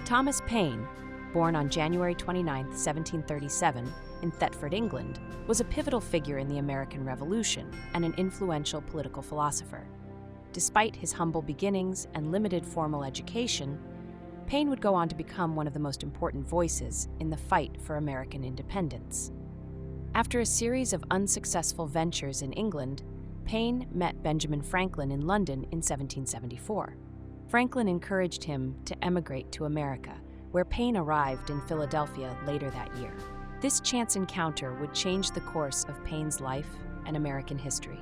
Thomas Paine, born on January 29, 1737, in Thetford, England, was a pivotal figure in the American Revolution and an influential political philosopher. Despite his humble beginnings and limited formal education, Paine would go on to become one of the most important voices in the fight for American independence. After a series of unsuccessful ventures in England, Paine met Benjamin Franklin in London in 1774. Franklin encouraged him to emigrate to America, where Paine arrived in Philadelphia later that year. This chance encounter would change the course of Paine's life and American history.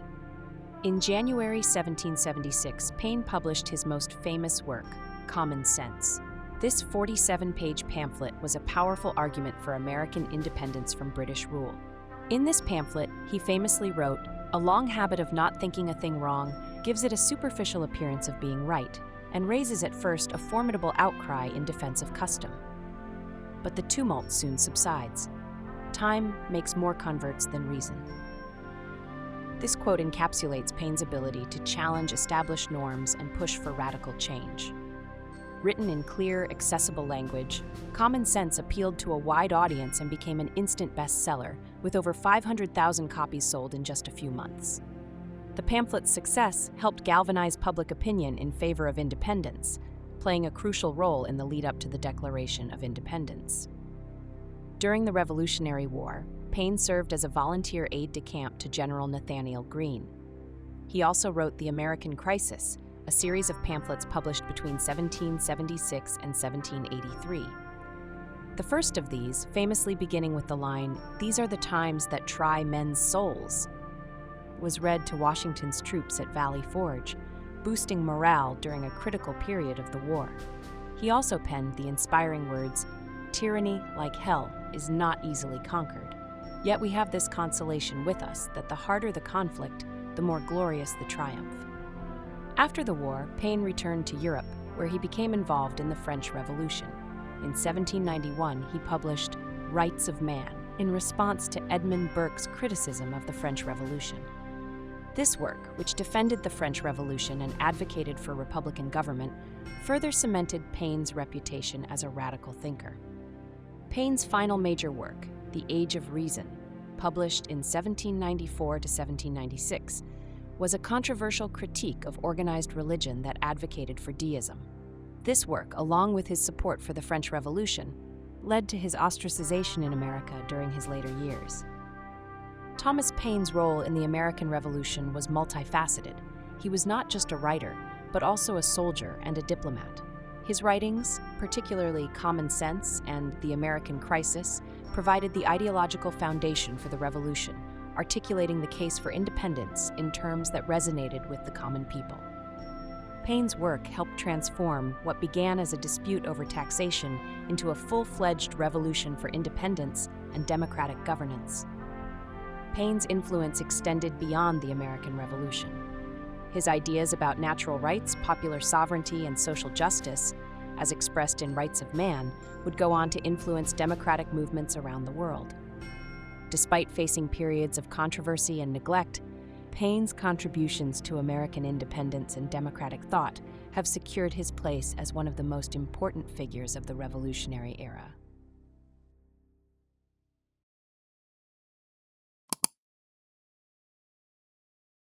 In January 1776, Paine published his most famous work, Common Sense. This 47-page pamphlet was a powerful argument for American independence from British rule. In this pamphlet, he famously wrote, "A long habit of not thinking a thing wrong gives it a superficial appearance of being right, and raises at first a formidable outcry in defense of custom. But the tumult soon subsides. Time makes more converts than reason." This quote encapsulates Paine's ability to challenge established norms and push for radical change. Written in clear, accessible language, Common Sense appealed to a wide audience and became an instant bestseller, with over 500,000 copies sold in just a few months. The pamphlet's success helped galvanize public opinion in favor of independence, playing a crucial role in the lead-up to the Declaration of Independence. During the Revolutionary War, Paine served as a volunteer aide-de-camp to General Nathanael Greene. He also wrote The American Crisis, a series of pamphlets published between 1776 and 1783. The first of these, famously beginning with the line, "These are the times that try men's souls," was read to Washington's troops at Valley Forge, boosting morale during a critical period of the war. He also penned the inspiring words, "Tyranny, like hell, is not easily conquered. Yet we have this consolation with us, that the harder the conflict, the more glorious the triumph." After the war, Paine returned to Europe, where he became involved in the French Revolution. In 1791, he published Rights of Man in response to Edmund Burke's criticism of the French Revolution. This work, which defended the French Revolution and advocated for republican government, further cemented Paine's reputation as a radical thinker. Paine's final major work, The Age of Reason, published in 1794 to 1796, was a controversial critique of organized religion that advocated for deism. This work, along with his support for the French Revolution, led to his ostracization in America during his later years. Thomas Paine's role in the American Revolution was multifaceted. He was not just a writer, but also a soldier and a diplomat. His writings, particularly Common Sense and The American Crisis, provided the ideological foundation for the Revolution, articulating the case for independence in terms that resonated with the common people. Paine's work helped transform what began as a dispute over taxation into a full-fledged revolution for independence and democratic governance. Paine's influence extended beyond the American Revolution. His ideas about natural rights, popular sovereignty, and social justice, as expressed in Rights of Man, would go on to influence democratic movements around the world. Despite facing periods of controversy and neglect, Paine's contributions to American independence and democratic thought have secured his place as one of the most important figures of the Revolutionary era.